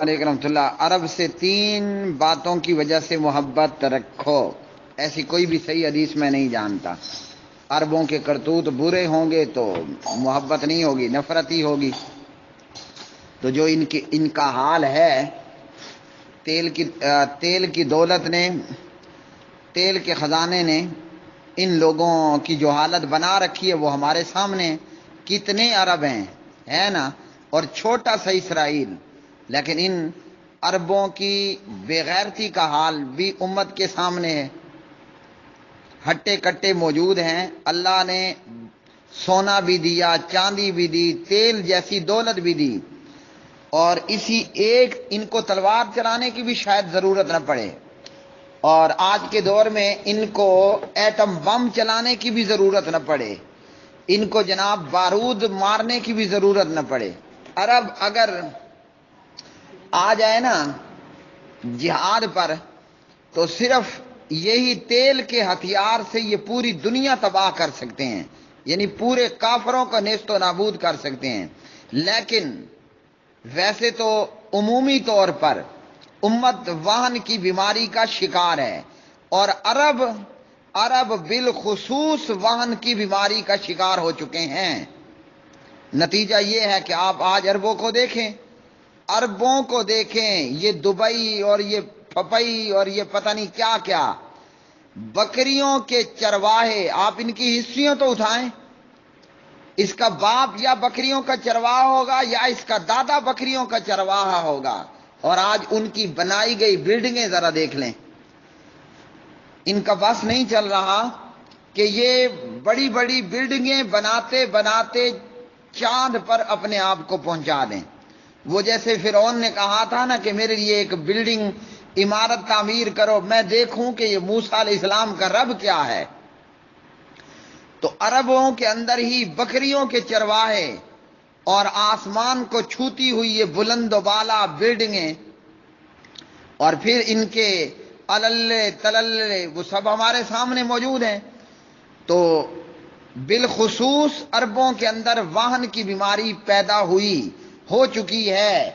علیکم رحمۃ اللہ۔ عرب سے 3 باتوں کی وجہ سے محبت رکھو، ایسی کوئی بھی صحیح حدیث میں نہیں جانتا۔ عربوں کے کرتوت برے ہوں گے تو محبت نہیں ہوگی، نفرت ہی ہوگی۔ تو جو ان کا حال ہے، تیل کی دولت نے، تیل کے خزانے نے ان لوگوں کی جو حالت بنا رکھی ہے وہ ہمارے سامنے۔ کتنے عرب ہیں، ہے نا، اور چھوٹا سا اسرائیل، لیکن ان عربوں کی بے غیرتی کا حال بھی امت کے سامنے ہے۔ ہٹے کٹے موجود ہیں، اللہ نے سونا بھی دیا، چاندی بھی دی، تیل جیسی دولت بھی دی، اور اسی ایک ان کو تلوار چلانے کی بھی شاید ضرورت نہ پڑے، اور آج کے دور میں ان کو ایٹم بم چلانے کی بھی ضرورت نہ پڑے، ان کو جناب بارود مارنے کی بھی ضرورت نہ پڑے۔ عرب اگر آ جائے نا جہاد پر تو صرف یہی تیل کے ہتھیار سے یہ پوری دنیا تباہ کر سکتے ہیں، یعنی پورے کافروں کو نیست و نابود کر سکتے ہیں۔ لیکن ویسے تو عمومی طور پر امت وہن کی بیماری کا شکار ہے، اور عرب بالخصوص وہن کی بیماری کا شکار ہو چکے ہیں۔ نتیجہ یہ ہے کہ آپ آج عربوں کو دیکھیں، یہ دبئی اور یہ پھپئی اور یہ پتہ نہیں کیا کیا بکریوں کے چرواہے، آپ ان کی ہسٹریوں تو اٹھائیں، اس کا باپ یا بکریوں کا چرواہا ہوگا یا اس کا دادا بکریوں کا چرواہا ہوگا، اور آج ان کی بنائی گئی بلڈنگیں ذرا دیکھ لیں۔ ان کا بس نہیں چل رہا کہ یہ بڑی بڑی بلڈنگیں بناتے بناتے چاند پر اپنے آپ کو پہنچا دیں۔ وہ جیسے فرعون نے کہا تھا نا کہ میرے لیے ایک بلڈنگ عمارت تعمیر کرو، میں دیکھوں کہ یہ موسیٰ علیہ السلام کا رب کیا ہے۔ تو عربوں کے اندر ہی بکریوں کے چرواہے اور آسمان کو چھوتی ہوئی یہ بلند و بالا بلڈنگیں، اور پھر ان کے عللے تللے وہ سب ہمارے سامنے موجود ہیں۔ تو بالخصوص عربوں کے اندر واہن کی بیماری پیدا ہو چکی ہے۔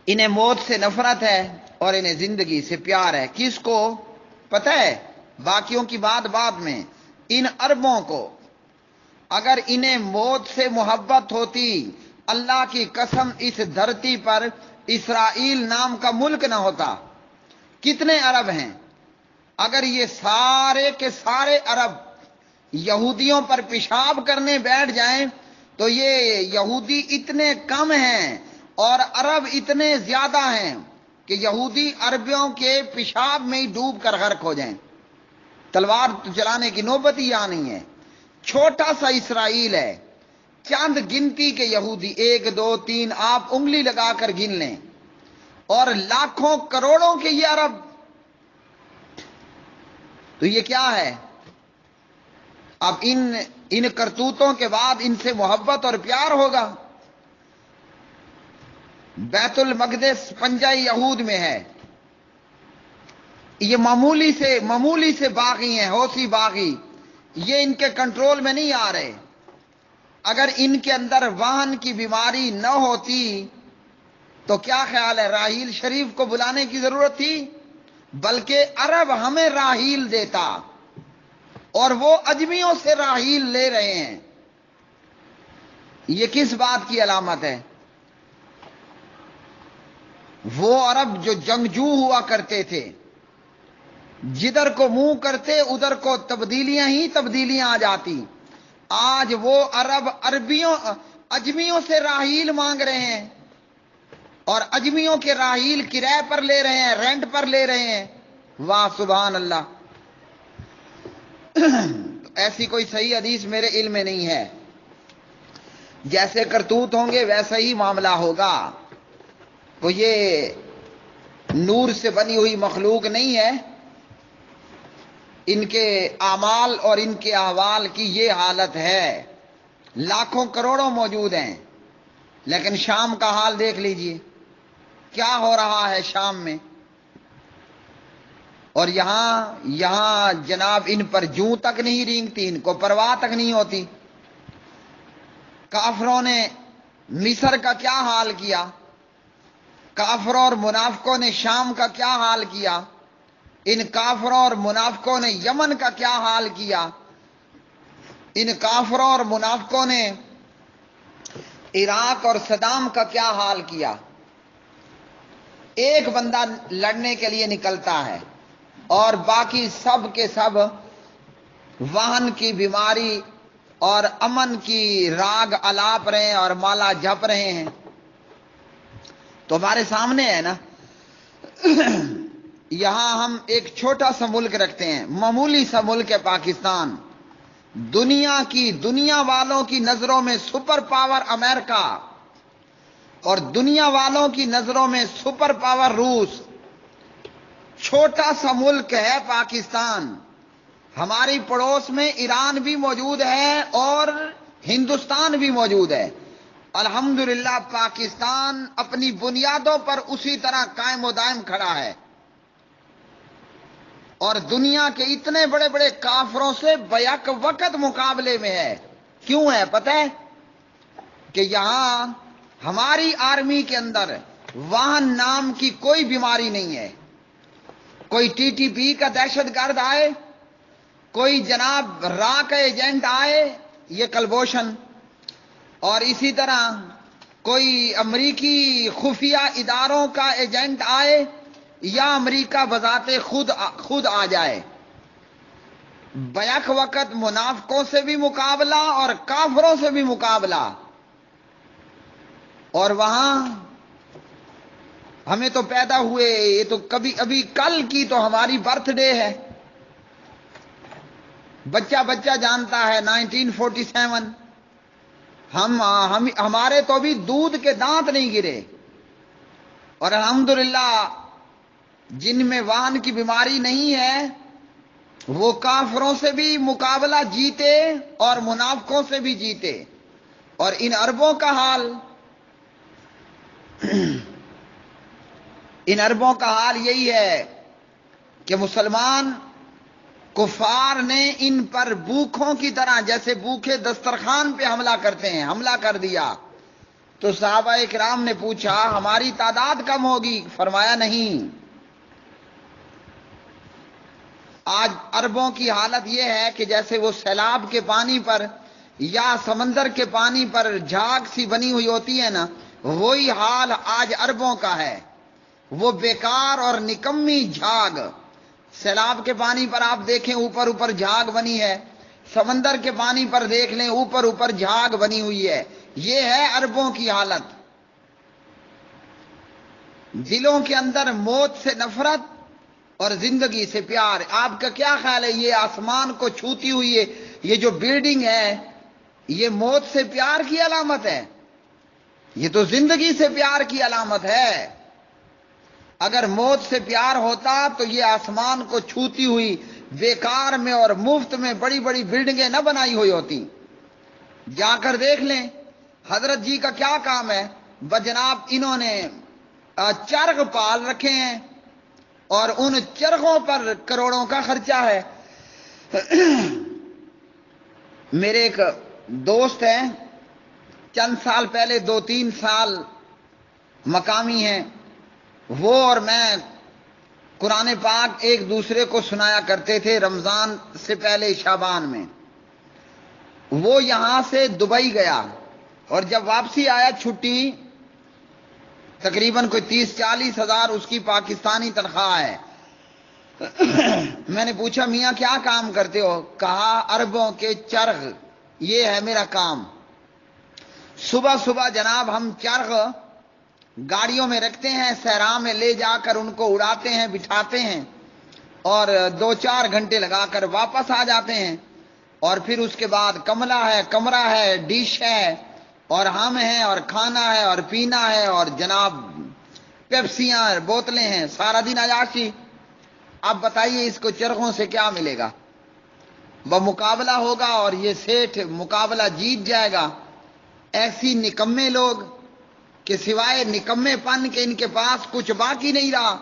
انہیں موت سے نفرت ہے اور انہیں زندگی سے پیار ہے۔ کس کو پتہ ہے؟ باقیوں کی بات میں، ان عربوں کو اگر انہیں موت سے محبت ہوتی، اللہ کی قسم اس دھرتی پر اسرائیل نام کا ملک نہ ہوتا۔ کتنے عرب ہیں؟ اگر یہ سارے کے سارے عرب یہودیوں پر پیشاب کرنے بیٹھ جائیں تو یہ یہودی اتنے کم ہیں اور عرب اتنے زیادہ ہیں کہ یہودی عربیوں کے پیشاب میں ہی ڈوب کر غرق ہو جائیں۔ تلوار چلانے کی نوبت ہی یہاں نہیں ہے۔ چھوٹا سا اسرائیل ہے، چند گنتی کے یہودی، 1 2 3 آپ انگلی لگا کر گن لیں، اور لاکھوں کروڑوں کے یہ عرب۔ تو یہ کیا ہے؟ اب ان کرتوتوں کے بعد ان سے محبت اور پیار ہوگا؟ بیت المقدس پنجہ یہود میں ہے، یہ معمولی سے باغی ہیں، حوثی باغی، یہ ان کے کنٹرول میں نہیں آ رہے۔ اگر ان کے اندر واہن کی بیماری نہ ہوتی تو کیا خیال ہے راحیل شریف کو بلانے کی ضرورت تھی؟ بلکہ عرب ہمیں راحیل دیتا، اور وہ اجمیوں سے راحیل لے رہے ہیں۔ یہ کس بات کی علامت ہے؟ وہ عرب جو جنگجو ہوا کرتے تھے، جدھر کو منہ کرتے ادھر کو تبدیلیاں آ جاتی، آج وہ عرب اجمیوں سے راحیل مانگ رہے ہیں، اور اجمیوں کے راحیل کرائے پر لے رہے ہیں، رینٹ پر لے رہے ہیں۔ واہ سبحان اللہ! ایسی کوئی صحیح حدیث میرے علم میں نہیں ہے۔ جیسے کرتوت ہوں گے ویسا ہی معاملہ ہوگا۔ تو یہ نور سے بنی ہوئی مخلوق نہیں ہے، ان کے اعمال اور ان کے احوال کی یہ حالت ہے۔ لاکھوں کروڑوں موجود ہیں، لیکن شام کا حال دیکھ لیجئے، کیا ہو رہا ہے شام میں۔ اور یہاں جناب ان پر جوں تک نہیں رینگتی، ان کو پرواہ تک نہیں ہوتی۔ کافروں نے مصر کا کیا حال کیا، کافروں اور منافقوں نے شام کا کیا حال کیا، ان کافروں اور منافقوں نے یمن کا کیا حال کیا، ان کافروں اور منافقوں نے عراق اور صدام کا کیا حال کیا۔ ایک بندہ لڑنے کے لیے نکلتا ہے اور باقی سب کے سب وہن کی بیماری اور امن کی راگ الاپ رہے ہیں اور مالا جپ رہے ہیں۔ تو ہمارے سامنے ہے نا، یہاں ہم ایک چھوٹا سا ملک رکھتے ہیں، معمولی سا ملک ہے پاکستان، دنیا والوں کی نظروں میں سپر پاور امریکہ اور دنیا والوں کی نظروں میں سپر پاور روس۔ چھوٹا سا ملک ہے پاکستان، ہماری پڑوس میں ایران بھی موجود ہے اور ہندوستان بھی موجود ہے۔ الحمدللہ پاکستان اپنی بنیادوں پر اسی طرح قائم و دائم کھڑا ہے اور دنیا کے اتنے بڑے بڑے کافروں سے بیک وقت مقابلے میں ہے۔ کیوں ہے پتہ ہے؟ کہ یہاں ہماری آرمی کے اندر واہن نام کی کوئی بیماری نہیں ہے۔ کوئی ٹی ٹی پی کا دہشت گرد آئے، کوئی جناب را کا ایجنٹ آئے، یہ کلبوشن، اور اسی طرح کوئی امریکی خفیہ اداروں کا ایجنٹ آئے یا امریکہ بذات خود آ جائے، بیک وقت منافقوں سے بھی مقابلہ اور کافروں سے بھی مقابلہ۔ اور وہاں ہمیں تو پیدا ہوئے، یہ تو ابھی کل کی تو ہماری برتھ ڈے ہے، بچہ جانتا ہے 1947، ہمارے تو بھی دودھ کے دانت نہیں گرے، اور الحمدللہ جن میں واہن کی بیماری نہیں ہے وہ کافروں سے بھی مقابلہ جیتے اور منافقوں سے بھی جیتے۔ اور ان عربوں کا حال یہی ہے کہ مسلمان کفار نے ان پر بھوکھوں کی طرح، جیسے بھوکے دسترخوان پہ حملہ کرتے ہیں، حملہ کر دیا۔ تو صحابہ کرام نے پوچھا ہماری تعداد کم ہوگی؟ فرمایا نہیں۔ آج عربوں کی حالت یہ ہے کہ جیسے وہ سیلاب کے پانی پر یا سمندر کے پانی پر جھاگ سی بنی ہوئی ہوتی ہے نا، وہی حال آج عربوں کا ہے۔ وہ بیکار اور نکمی جھاگ، سیلاب کے پانی پر آپ دیکھیں اوپر اوپر جھاگ بنی ہے، سمندر کے پانی پر دیکھ لیں اوپر اوپر جھاگ بنی ہوئی ہے۔ یہ ہے عربوں کی حالت۔ دلوں کے اندر موت سے نفرت اور زندگی سے پیار۔ آپ کا کیا خیال ہے یہ آسمان کو چھوتی ہوئی ہے یہ جو بلڈنگ ہے، یہ موت سے پیار کی علامت ہے؟ یہ تو زندگی سے پیار کی علامت ہے۔ اگر موت سے پیار ہوتا تو یہ آسمان کو چھوتی ہوئی بیکار میں اور مفت میں بڑی بڑی بلڈنگیں نہ بنائی ہوئی ہوتی۔ جا کر دیکھ لیں حضرت جی کا کیا کام ہے، بجناب انہوں نے چرغ پال رکھے ہیں اور ان چرغوں پر کروڑوں کا خرچہ ہے۔ میرے ایک دوست ہیں، چند سال پہلے 2-3 سال مقامی ہیں، وہ اور میں قرآن پاک ایک دوسرے کو سنایا کرتے تھے رمضان سے پہلے شعبان میں۔ وہ یہاں سے دبئی گیا اور جب واپسی آیا چھٹی، تقریباً کوئی 30-40 ہزار اس کی پاکستانی تنخواہ ہے۔ میں نے پوچھا میاں کیا کام کرتے ہو؟ کہا عربوں کے چرغ، یہ ہے میرا کام۔ صبح صبح جناب ہم چرغ گاڑیوں میں رکھتے ہیں، صحرا میں لے جا کر ان کو اڑاتے ہیں، بٹھاتے ہیں اور 2-4 گھنٹے لگا کر واپس آ جاتے ہیں۔ اور پھر اس کے بعد کمرہ ہے، ڈش ہے اور ہم ہیں اور کھانا ہے اور پینا ہے اور جناب پیپسیاں بوتلیں ہیں، سارا دن عیاشی۔ اب بتائیے اس کو چرخوں سے کیا ملے گا؟ وہ مقابلہ ہوگا اور یہ سیٹھ مقابلہ جیت جائے گا۔ ایسی نکمے لوگ کہ سوائے نکمے پن کے ان کے پاس کچھ باقی نہیں رہا۔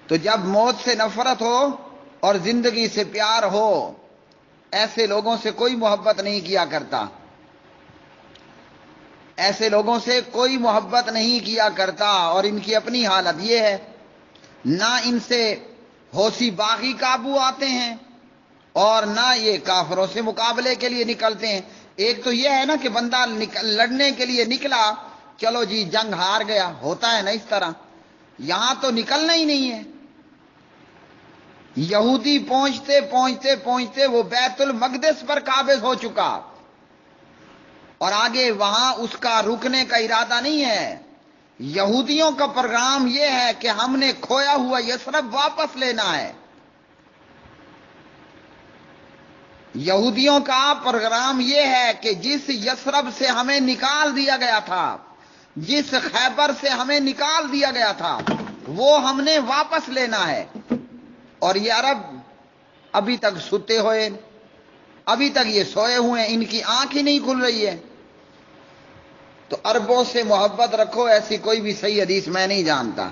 تو جب موت سے نفرت ہو اور زندگی سے پیار ہو، ایسے لوگوں سے کوئی محبت نہیں کیا کرتا، ایسے لوگوں سے کوئی محبت نہیں کیا کرتا۔ اور ان کی اپنی حالت یہ ہے، نہ ان سے حوثی باغی قابو آتے ہیں اور نہ یہ کافروں سے مقابلے کے لیے نکلتے ہیں۔ ایک تو یہ ہے نا کہ بندہ لڑنے کے لیے نکلا، چلو جی جنگ ہار گیا، ہوتا ہے نا اس طرح۔ یہاں تو نکلنا ہی نہیں ہے۔ یہودی پہنچتے پہنچتے پہنچتے وہ بیت المقدس پر قابض ہو چکا، اور آگے وہاں اس کا رکنے کا ارادہ نہیں ہے۔ یہودیوں کا پروگرام یہ ہے کہ ہم نے کھویا ہوا یثرب واپس لینا ہے۔ یہودیوں کا پروگرام یہ ہے کہ جس یثرب سے ہمیں نکال دیا گیا تھا، جس خیبر سے ہمیں نکال دیا گیا تھا، وہ ہم نے واپس لینا ہے۔ اور یہ عرب ابھی تک ستے ہوئے، ابھی تک یہ سوئے ہوئے ہیں، ان کی آنکھ ہی نہیں کھل رہی ہے۔ تو عربوں سے محبت رکھو، ایسی کوئی بھی صحیح حدیث میں نہیں جانتا۔